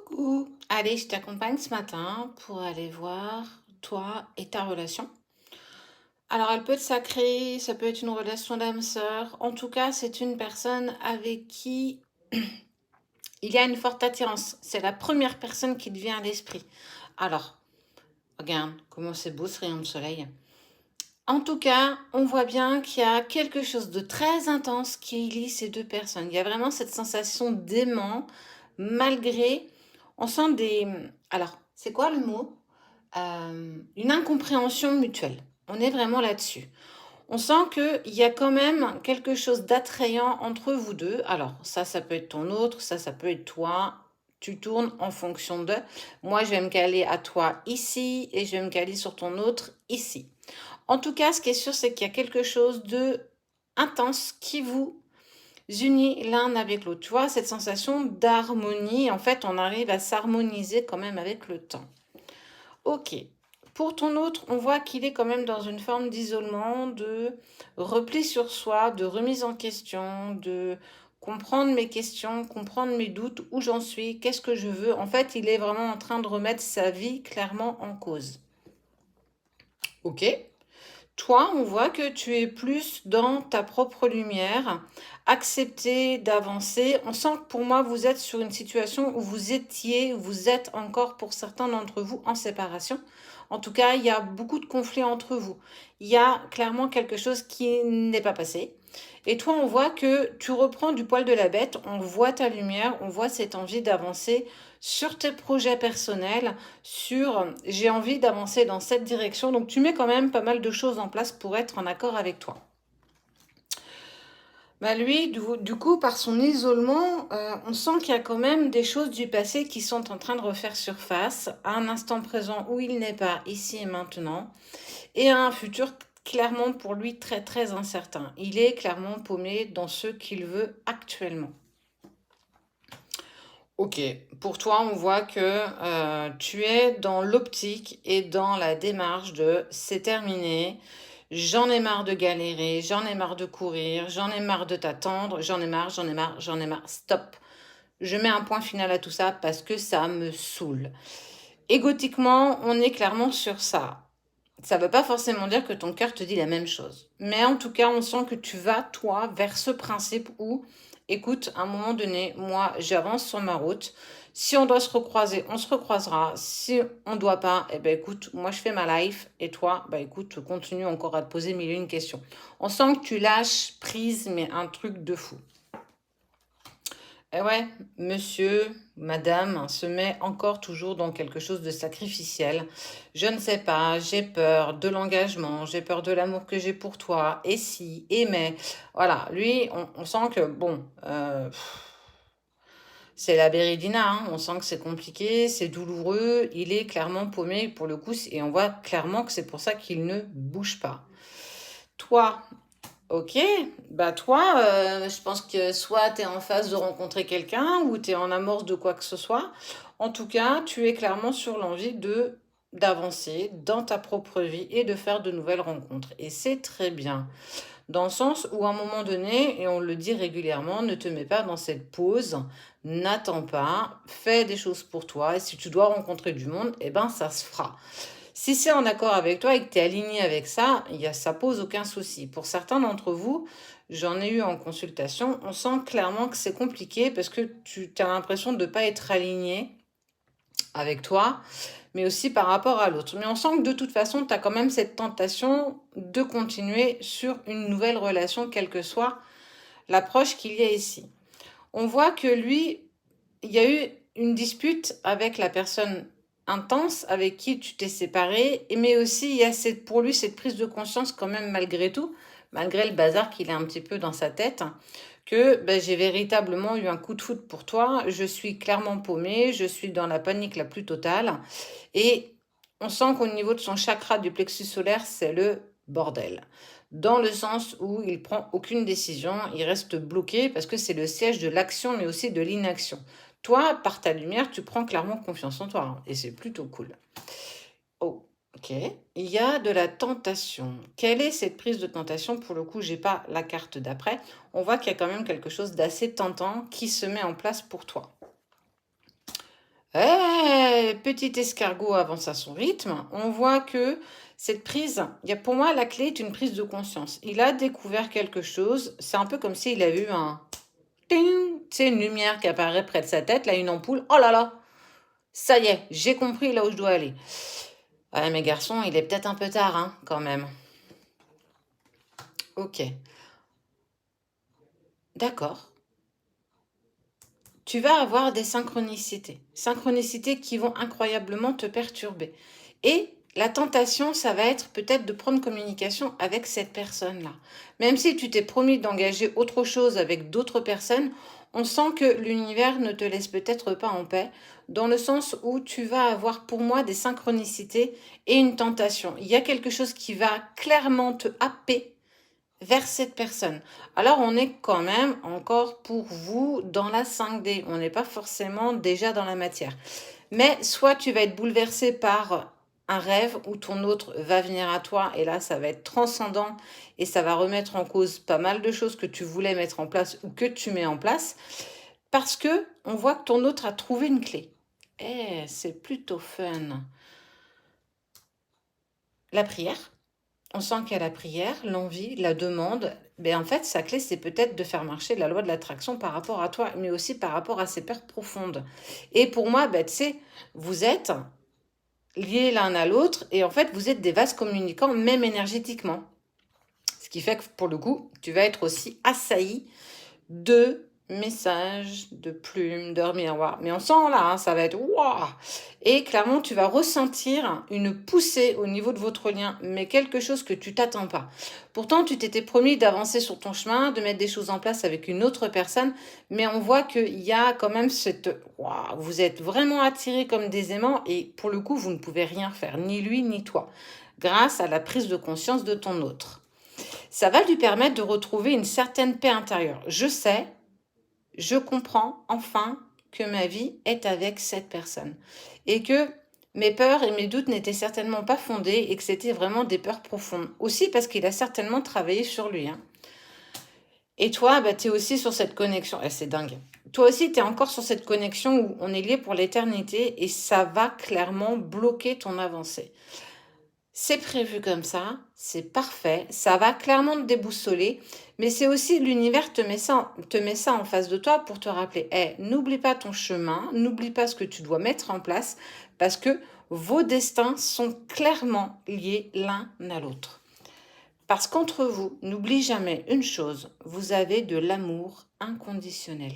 Coucou. Allez, je t'accompagne ce matin pour aller voir toi et ta relation. Alors, elle peut être sacrée, ça peut être une relation d'âme-sœur. En tout cas, c'est une personne avec qui il y a une forte attirance. C'est la première personne qui te vient à l'esprit. Alors, regarde comment c'est beau ce rayon de soleil. En tout cas, on voit bien qu'il y a quelque chose de très intense qui lie ces deux personnes. Il y a vraiment cette sensation d'aimant, malgré, on sent des... Alors, c'est quoi le mot? Une incompréhension mutuelle. On est vraiment là-dessus. On sent qu'il y a quand même quelque chose d'attrayant entre vous deux. Alors, ça peut être ton autre, ça peut être toi. Tu tournes en fonction de. Moi, je vais me caler à toi ici et je vais me caler sur ton autre ici. En tout cas, ce qui est sûr, c'est qu'il y a quelque chose de intense qui vous unit l'un avec l'autre. Tu vois, cette sensation d'harmonie, en fait, on arrive à s'harmoniser quand même avec le temps. Ok. Pour ton autre, on voit qu'il est quand même dans une forme d'isolement, de repli sur soi, de remise en question, de comprendre mes questions, comprendre mes doutes, où j'en suis, qu'est-ce que je veux. En fait, il est vraiment en train de remettre sa vie clairement en cause. Ok. Toi, on voit que tu es plus dans ta propre lumière, accepter d'avancer. On sent que pour moi, vous êtes sur une situation où vous êtes encore pour certains d'entre vous en séparation. En tout cas, il y a beaucoup de conflits entre vous. Il y a clairement quelque chose qui n'est pas passé. Et toi, on voit que tu reprends du poil de la bête, on voit ta lumière, on voit cette envie d'avancer sur tes projets personnels, sur j'ai envie d'avancer dans cette direction. Donc tu mets quand même pas mal de choses en place pour être en accord avec toi. Bah lui, du coup, par son isolement, on sent qu'il y a quand même des choses du passé qui sont en train de refaire surface à un instant présent où il n'est pas ici et maintenant, et à un futur clairement pour lui très très incertain. Il est clairement paumé dans ce qu'il veut actuellement. Ok, pour toi, on voit que tu es dans l'optique et dans la démarche de c'est terminé, j'en ai marre de galérer, j'en ai marre de courir, j'en ai marre de t'attendre, j'en ai marre, stop. Je mets un point final à tout ça parce que ça me saoule. Égotiquement, on est clairement sur ça. Ça ne veut pas forcément dire que ton cœur te dit la même chose. Mais en tout cas, on sent que tu vas, toi, vers ce principe où, écoute, à un moment donné, moi, j'avance sur ma route. Si on doit se recroiser, on se recroisera. Si on ne doit pas, eh ben écoute, moi je fais ma life et toi, bah écoute, continue encore à te poser mille et une questions. On sent que tu lâches prise, mais un truc de fou. Eh ouais, monsieur, madame se met encore toujours dans quelque chose de sacrificiel. Je ne sais pas, j'ai peur de l'engagement, j'ai peur de l'amour que j'ai pour toi, et si, et mais. Voilà, lui, on sent que, bon, c'est la Béridina, hein, on sent que c'est compliqué, c'est douloureux, il est clairement paumé pour le coup, et on voit clairement que c'est pour ça qu'il ne bouge pas. Toi, ok, bah toi, je pense que soit tu es en phase de rencontrer quelqu'un ou tu es en amorce de quoi que ce soit. En tout cas, tu es clairement sur l'envie de d'avancer dans ta propre vie et de faire de nouvelles rencontres. Et c'est très bien. Dans le sens où à un moment donné, et on le dit régulièrement, ne te mets pas dans cette pause, n'attends pas, fais des choses pour toi. Et si tu dois rencontrer du monde, eh ben ça se fera. Si c'est en accord avec toi et que tu es aligné avec ça, ça pose aucun souci. Pour certains d'entre vous, j'en ai eu en consultation, on sent clairement que c'est compliqué parce que tu as l'impression de ne pas être aligné avec toi, mais aussi par rapport à l'autre. Mais on sent que de toute façon, tu as quand même cette tentation de continuer sur une nouvelle relation, quelle que soit l'approche qu'il y a ici. On voit que lui, il y a eu une dispute avec la personne intense avec qui tu t'es séparé, mais aussi il y a pour lui cette prise de conscience quand même malgré tout, malgré le bazar qu'il a un petit peu dans sa tête, que ben, j'ai véritablement eu un coup de foudre pour toi, je suis clairement paumée, je suis dans la panique la plus totale, et on sent qu'au niveau de son chakra du plexus solaire, c'est le bordel. Dans le sens où il prend aucune décision, il reste bloqué parce que c'est le siège de l'action mais aussi de l'inaction. Toi, par ta lumière, tu prends clairement confiance en toi, hein, et c'est plutôt cool. Oh, ok. Il y a de la tentation. Quelle est cette prise de tentation? Pour le coup, j'ai pas la carte d'après. On voit qu'il y a quand même quelque chose d'assez tentant qui se met en place pour toi. Petit escargot avance à son rythme. On voit que cette prise, pour moi, la clé est une prise de conscience. Il a découvert quelque chose. C'est un peu comme s'il a eu un... ting, tu sais, une lumière qui apparaît près de sa tête, là, une ampoule. Oh là là, ça y est, j'ai compris là où je dois aller. Ouais, mais garçon, il est peut-être un peu tard, hein, quand même. Ok, d'accord. Tu vas avoir des synchronicités. Synchronicités qui vont incroyablement te perturber. Et la tentation, ça va être peut-être de prendre communication avec cette personne-là. Même si tu t'es promis d'engager autre chose avec d'autres personnes, on sent que l'univers ne te laisse peut-être pas en paix, dans le sens où tu vas avoir pour moi des synchronicités et une tentation. Il y a quelque chose qui va clairement te happer vers cette personne. Alors, on est quand même encore pour vous dans la 5D. On n'est pas forcément déjà dans la matière. Mais soit tu vas être bouleversé par un rêve où ton autre va venir à toi et là, ça va être transcendant et ça va remettre en cause pas mal de choses que tu voulais mettre en place ou que tu mets en place parce que on voit que ton autre a trouvé une clé. C'est plutôt fun. La prière. On sent qu'il y a la prière, l'envie, la demande. Mais en fait, sa clé, c'est peut-être de faire marcher la loi de l'attraction par rapport à toi, mais aussi par rapport à ses peurs profondes. Et pour moi, tu sais, vous êtes liés l'un à l'autre et en fait, vous êtes des vases communicants, même énergétiquement. Ce qui fait que pour le coup, tu vas être aussi assailli de messages, de plumes, de miroirs. Mais on sent là, hein, ça va être waouh. Et clairement, tu vas ressentir une poussée au niveau de votre lien, mais quelque chose que tu t'attends pas. Pourtant, tu t'étais promis d'avancer sur ton chemin, de mettre des choses en place avec une autre personne, mais on voit qu'il y a quand même cette waouh, vous êtes vraiment attirés comme des aimants et pour le coup, vous ne pouvez rien faire, ni lui ni toi, grâce à la prise de conscience de ton autre. Ça va lui permettre de retrouver une certaine paix intérieure. Je sais, je comprends enfin que ma vie est avec cette personne et que mes peurs et mes doutes n'étaient certainement pas fondés et que c'était vraiment des peurs profondes. Aussi parce qu'il a certainement travaillé sur lui. Hein. Et toi, tu es aussi sur cette connexion. C'est dingue. Toi aussi, tu es encore sur cette connexion où on est lié pour l'éternité et ça va clairement bloquer ton avancée. C'est prévu comme ça, c'est parfait, ça va clairement te déboussoler, mais c'est aussi l'univers te met ça en face de toi pour te rappeler, n'oublie pas ton chemin, n'oublie pas ce que tu dois mettre en place, parce que vos destins sont clairement liés l'un à l'autre. Parce qu'entre vous, n'oublie jamais une chose, vous avez de l'amour inconditionnel.